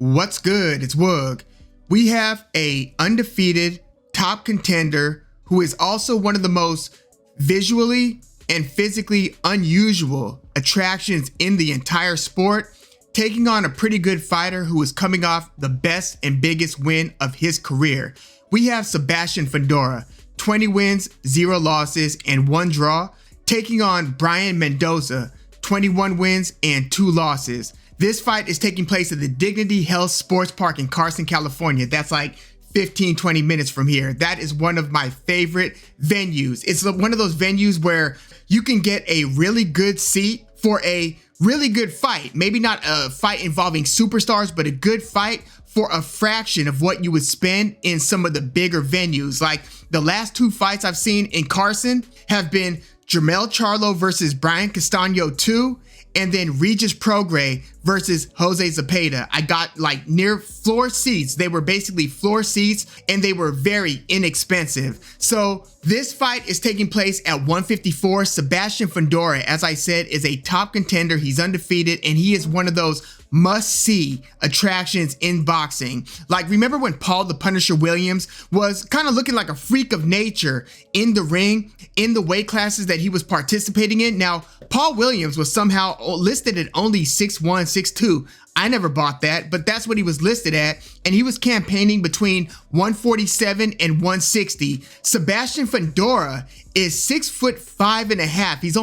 What's good? It's Woog. We have a undefeated top contender who is also one of the most visually and physically unusual attractions in the entire sport, taking on a pretty good fighter who is coming off the best and biggest win of his career. We have Sebastian Fundora, 20 wins, 0 losses, and 1 draw, taking on Brian Mendoza, 21 wins and 2 losses. This fight is taking place at the Dignity Health Sports Park in Carson, California. That's like 15-20 minutes from here. That is one of my favorite venues. It's one of those venues where you can get a really good seat for a really good fight. Maybe not a fight involving superstars, but a good fight for a fraction of what you would spend in some of the bigger venues. Like the last 2 fights I've seen in Carson have been Jermell Charlo versus Brian Castano 2, and then Regis Prograis versus Jose Zepeda. I got like near floor seats. They were basically floor seats and they were very inexpensive. So this fight is taking place at 154. Sebastian Fundora, as I said, is a top contender. He's undefeated and he is one of those must-see attractions in boxing. Like, remember when Paul the Punisher Williams was kind of looking like a freak of nature in the ring, in the weight classes that he was participating in? Now, Paul Williams was somehow listed at only 6'1", 6'2". I never bought that, but that's what he was listed at, and he was campaigning between 147 and 160. Sebastian Fundora is 6'5.5". He's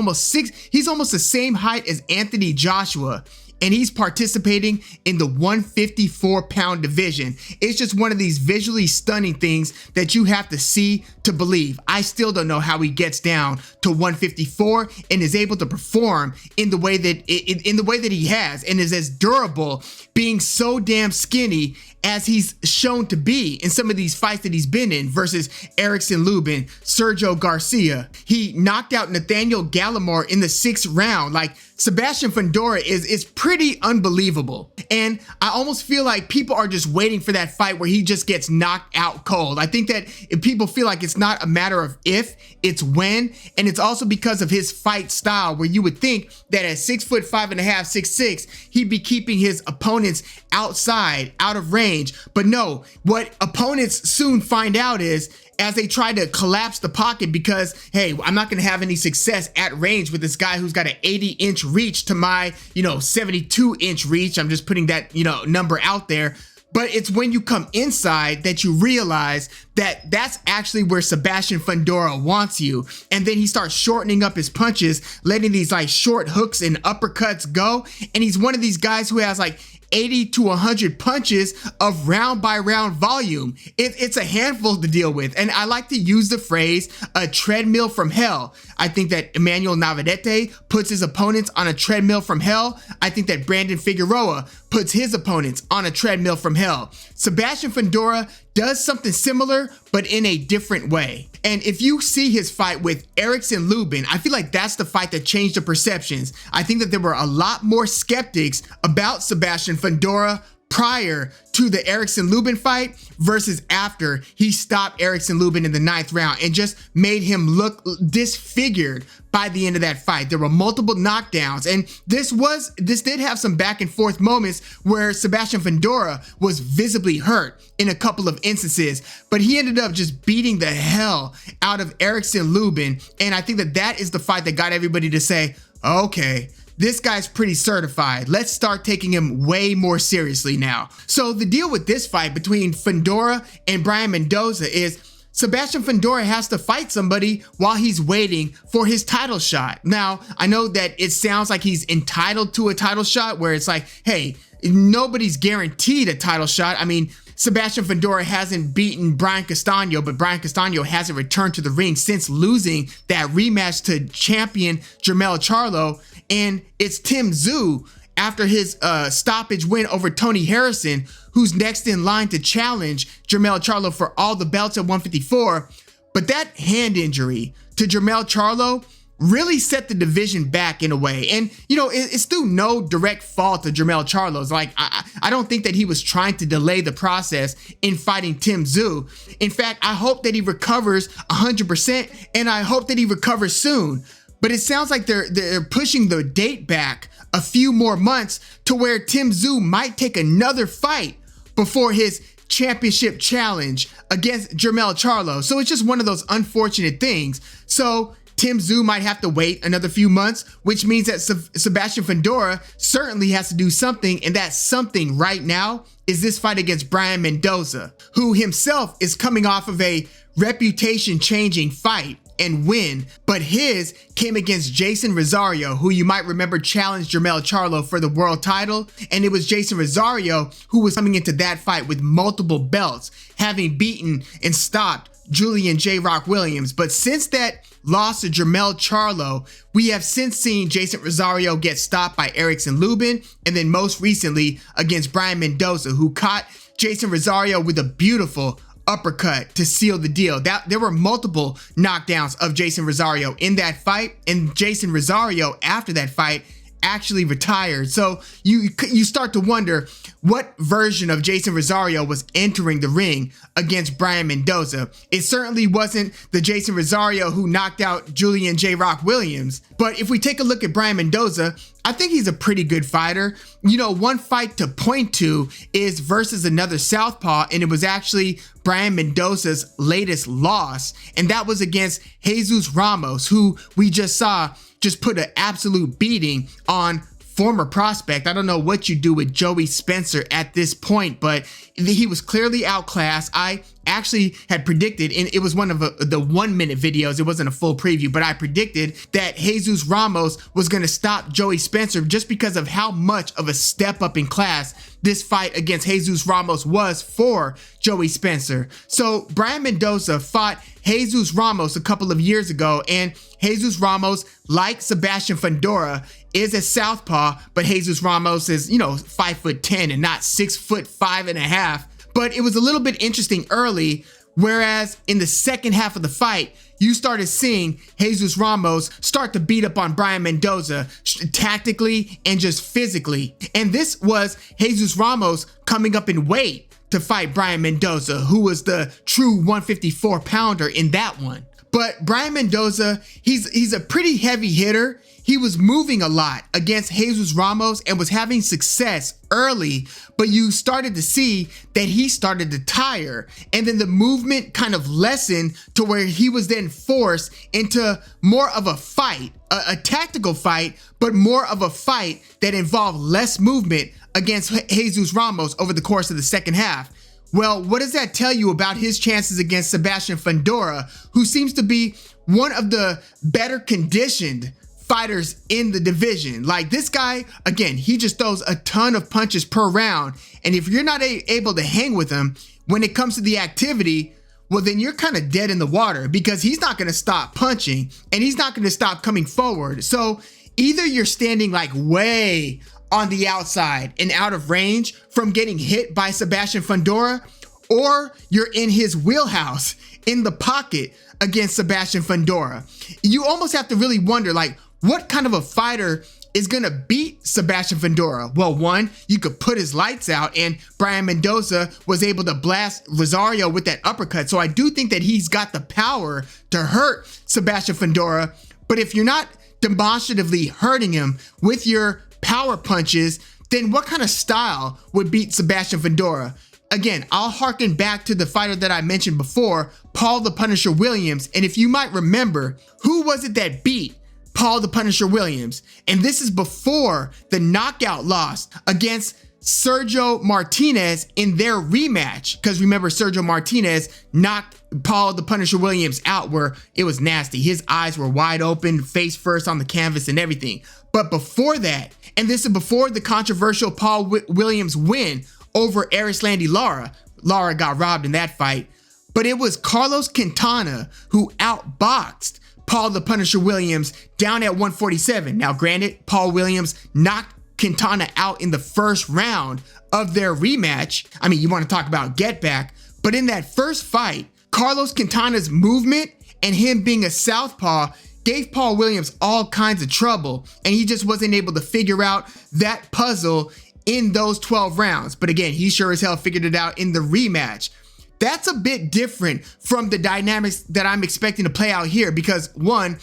almost the same height as Anthony Joshua, and he's participating in the 154-pound division. It's just one of these visually stunning things that you have to see to believe. I still don't know how he gets down to 154 and is able to perform in the way that he has, and is as durable, being so damn skinny as he's shown to be in some of these fights that he's been in versus Erickson Lubin, Sergio Garcia. He knocked out Nathaniel Gallimore in the 6th round. Like, Sebastian Fundora is pretty unbelievable. And I almost feel like people are just waiting for that fight where he just gets knocked out cold. I think that if people feel like it's not a matter of if, it's when. And it's also because of his fight style, where you would think that at 6'5.5", 6'6", he'd be keeping his opponents outside, out of range. But no, what opponents soon find out is, as they try to collapse the pocket, because, hey, I'm not going to have any success at range with this guy who's got an 80-inch reach to my, 72-inch reach. I'm just putting that, number out there. But it's when you come inside that you realize that that's actually where Sebastian Fundora wants you. And then he starts shortening up his punches, letting these like short hooks and uppercuts go. And he's one of these guys who has like 80 to 100 punches of round by round volume. It's a handful to deal with. And I like to use the phrase a treadmill from hell. I think that Emmanuel Navarrete puts his opponents on a treadmill from hell. I think that Brandon Figueroa puts his opponents on a treadmill from hell. Sebastian Fundora does something similar, but in a different way. And if you see his fight with Erickson Lubin, I feel like that's the fight that changed the perceptions. I think that there were a lot more skeptics about Sebastian Fundora prior to the Erickson Lubin fight versus after he stopped Erickson Lubin in the 9th round and just made him look disfigured by the end of that fight. There were multiple knockdowns, and this did have some back and forth moments where Sebastian Fundora was visibly hurt in a couple of instances, but he ended up just beating the hell out of Erickson Lubin. And I think that that is the fight that got everybody to say, okay, this guy's pretty certified. Let's start taking him way more seriously now. So the deal with this fight between Fundora and Brian Mendoza is Sebastian Fundora has to fight somebody while he's waiting for his title shot. Now, I know that it sounds like he's entitled to a title shot, where it's like, hey, nobody's guaranteed a title shot. I mean, Sebastian Fundora hasn't beaten Brian Castano, but Brian Castano hasn't returned to the ring since losing that rematch to champion Jermell Charlo. And it's Tim Tszyu, after his stoppage win over Tony Harrison, who's next in line to challenge Jermell Charlo for all the belts at 154. But that hand injury to Jermell Charlo really set the division back in a way. And, it's through no direct fault of Jermell Charlo's. Like, I don't think that he was trying to delay the process in fighting Tim Tszyu. In fact, I hope that he recovers 100%, and I hope that he recovers soon. But it sounds like they're pushing the date back a few more months to where Tim Tszyu might take another fight before his championship challenge against Jermell Charlo. So it's just one of those unfortunate things. So Tim Tszyu might have to wait another few months, which means that Sebastian Fundora certainly has to do something, and that something right now is this fight against Brian Mendoza, who himself is coming off of a reputation-changing fight and win, but his came against Jason Rosario, who you might remember challenged Jermell Charlo for the world title, and it was Jason Rosario who was coming into that fight with multiple belts, having beaten and stopped Julian J. Rock Williams. But since that loss to Jermell Charlo, we have since seen Jason Rosario get stopped by Erickson Lubin, and then most recently against Brian Mendoza, who caught Jason Rosario with a beautiful uppercut to seal the deal. There were multiple knockdowns of Jason Rosario in that fight, and Jason Rosario after that fight actually retired. So you start to wonder what version of Jason Rosario was entering the ring against Brian Mendoza. It certainly wasn't the Jason Rosario who knocked out Julian J. Rock Williams. But if we take a look at Brian Mendoza, I think he's a pretty good fighter. You know, one fight to point to is versus another southpaw, and it was actually Brian Mendoza's latest loss, and that was against Jesus Ramos, who we just saw just put an absolute beating on former prospect. I don't know what you do with Joey Spencer at this point, but he was clearly outclassed. I actually had predicted, and it was one of the 1 minute videos, it wasn't a full preview, but I predicted that Jesus Ramos was going to stop Joey Spencer just because of how much of a step up in class this fight against Jesus Ramos was for Joey Spencer. So Brian Mendoza fought Jesus Ramos a couple of years ago, and Jesus Ramos, like Sebastian Fundora, is a southpaw, but Jesus Ramos is, 5'10" and not 6'5.5". But it was a little bit interesting early, whereas in the second half of the fight, you started seeing Jesus Ramos start to beat up on Brian Mendoza tactically and just physically. And this was Jesus Ramos coming up in weight to fight Brian Mendoza, who was the true 154 pounder in that one. But Brian Mendoza, he's a pretty heavy hitter. He was moving a lot against Jesus Ramos and was having success early, but you started to see that he started to tire, and then the movement kind of lessened to where he was then forced into more of a fight, a tactical fight, but more of a fight that involved less movement against Jesus Ramos over the course of the second half. Well, what does that tell you about his chances against Sebastian Fundora, who seems to be one of the better conditioned fighters in the division? Like, this guy, again, he just throws a ton of punches per round. And if you're not able to hang with him when it comes to the activity, well, then you're kind of dead in the water, because he's not going to stop punching and he's not going to stop coming forward. So either you're standing like way on the outside and out of range from getting hit by Sebastian Fundora, or you're in his wheelhouse in the pocket against Sebastian Fundora. You almost have to really wonder, like, what kind of a fighter is going to beat Sebastian Fundora? Well, one, you could put his lights out, and Brian Mendoza was able to blast Rosario with that uppercut. So I do think that he's got the power to hurt Sebastian Fundora. But if you're not demonstratively hurting him with your power punches, then what kind of style would beat Sebastian Fundora? Again, I'll harken back to the fighter that I mentioned before, Paul the Punisher Williams. And if you might remember, who was it that beat Paul the Punisher Williams? And this is before the knockout loss against Sergio Martinez in their rematch. Because remember, Sergio Martinez knocked Paul the Punisher Williams out where it was nasty. His eyes were wide open, face first on the canvas and everything. But before that, and this is before the controversial Paul Williams win over Erislandy Lara. Lara got robbed in that fight. But it was Carlos Quintana who outboxed Paul the Punisher Williams down at 147. Now, granted, Paul Williams knocked Quintana out in the first round of their rematch. I mean, you want to talk about get back, but in that first fight, Carlos Quintana's movement and him being a southpaw gave Paul Williams all kinds of trouble, and he just wasn't able to figure out that puzzle in those 12 rounds. But again, he sure as hell figured it out in the rematch. That's a bit different from the dynamics that I'm expecting to play out here, because one,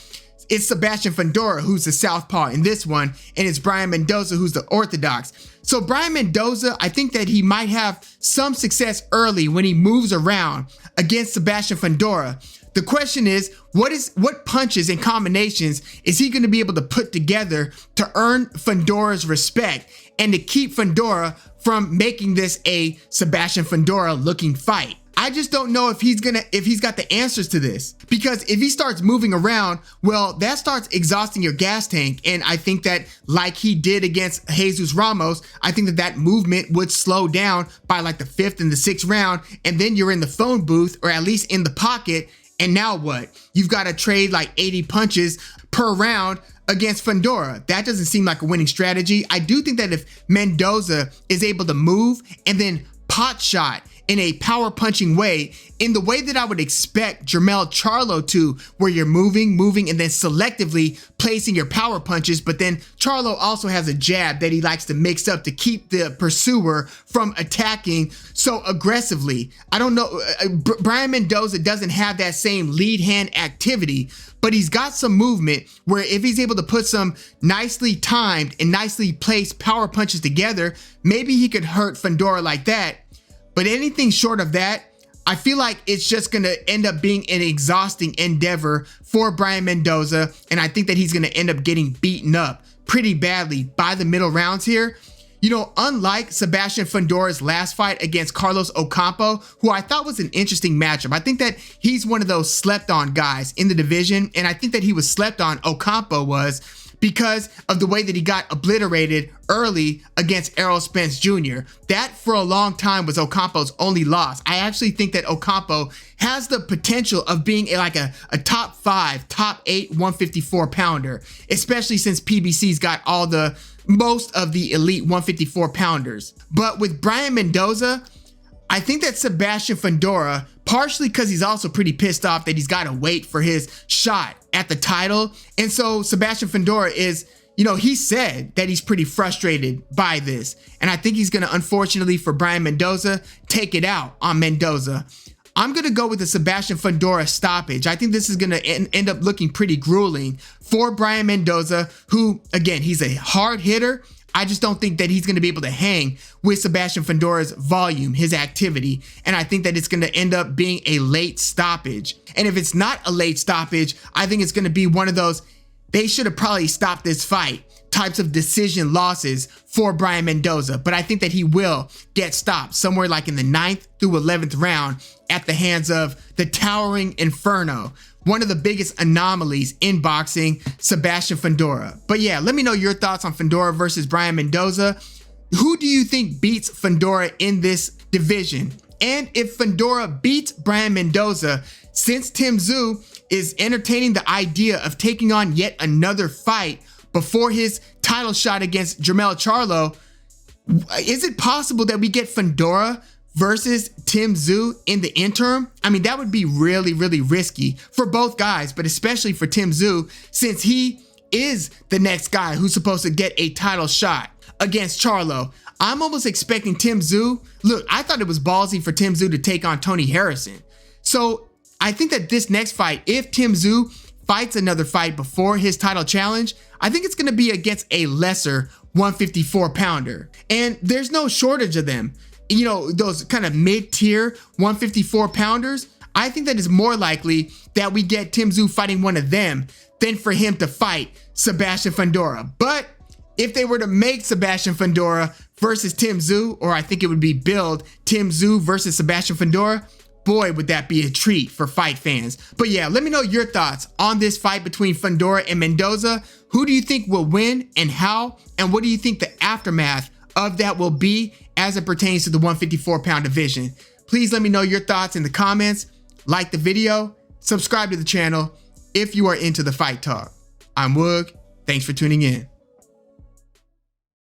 it's Sebastian Fundora who's the southpaw in this one, and it's Brian Mendoza who's the orthodox. So Brian Mendoza, I think that he might have some success early when he moves around against Sebastian Fundora. The question is, what punches and combinations is he going to be able to put together to earn Fundora's respect and to keep Fundora from making this a Sebastian Fundora looking fight? I just don't know if he's got the answers to this, because if he starts moving around, well, that starts exhausting your gas tank. And I think that, like he did against Jesus Ramos, I think that movement would slow down by like the 5th and the 6th round. And then you're in the phone booth, or at least in the pocket. And now what? You've got to trade like 80 punches per round against Fundora. That doesn't seem like a winning strategy. I do think that if Mendoza is able to move and then pot shot in a power punching way, in the way that I would expect Jermell Charlo to, where you're moving, and then selectively placing your power punches, but then Charlo also has a jab that he likes to mix up to keep the pursuer from attacking so aggressively. I don't know, Brian Mendoza doesn't have that same lead hand activity, but he's got some movement where if he's able to put some nicely timed and nicely placed power punches together, maybe he could hurt Fundora like that. But anything short of that, I feel like it's just going to end up being an exhausting endeavor for Brian Mendoza. And I think that he's going to end up getting beaten up pretty badly by the middle rounds here. You know, unlike Sebastian Fundora's last fight against Carlos Ocampo, who I thought was an interesting matchup. I think that he's one of those slept on guys in the division. And I think that he was slept on, Ocampo was, because of the way that he got obliterated early against Errol Spence Jr. That for a long time was Ocampo's only loss. I actually think that Ocampo has the potential of being like a top 5, top 8 154 pounder, especially since PBC's got most of the elite 154 pounders. But with Brian Mendoza, I think that Sebastian Fundora, partially because he's also pretty pissed off that he's got to wait for his shot at the title. And so Sebastian Fundora is, you know, he said that he's pretty frustrated by this. And I think he's going to, unfortunately for Brian Mendoza, take it out on Mendoza. I'm going to go with the Sebastian Fundora stoppage. I think this is going to end up looking pretty grueling for Brian Mendoza, who, again, he's a hard hitter. I just don't think that he's going to be able to hang with Sebastian Fundora's volume, his activity. And I think that it's going to end up being a late stoppage. And if it's not a late stoppage, I think it's going to be one of those, they should have probably stopped this fight types of decision losses for Brian Mendoza. But I think that he will get stopped somewhere like in the 9th through 11th round at the hands of the towering Inferno, one of the biggest anomalies in boxing, Sebastian Fundora. But yeah, let me know your thoughts on Fundora versus Brian Mendoza. Who do you think beats Fundora in this division? And if Fundora beats Brian Mendoza, since Tim Tszyu is entertaining the idea of taking on yet another fight before his title shot against Jermell Charlo, is it possible that we get Fundora versus Tim Tszyu in the interim? I mean, that would be really, really risky for both guys, but especially for Tim Tszyu, since he is the next guy who's supposed to get a title shot against Charlo. I'm almost expecting Tim Tszyu. Look, I thought it was ballsy for Tim Tszyu to take on Tony Harrison. So I think that this next fight, if Tim Tszyu fights another fight before his title challenge, I think it's going to be against a lesser 154 pounder. And there's no shortage of them. You know, those kind of mid-tier 154 pounders, I think that it's more likely that we get Tim Tszyu fighting one of them than for him to fight Sebastian Fundora. But if they were to make Sebastian Fundora versus Tim Tszyu, or I think it would be billed Tim Tszyu versus Sebastian Fundora, boy, would that be a treat for fight fans. But yeah, let me know your thoughts on this fight between Fundora and Mendoza. Who do you think will win and how? And what do you think the aftermath of that will be as it pertains to the 154 pound division? Please let me know your thoughts in the comments. Like the video, subscribe to the channel if you are into the fight talk. I'm Woog. Thanks for tuning in.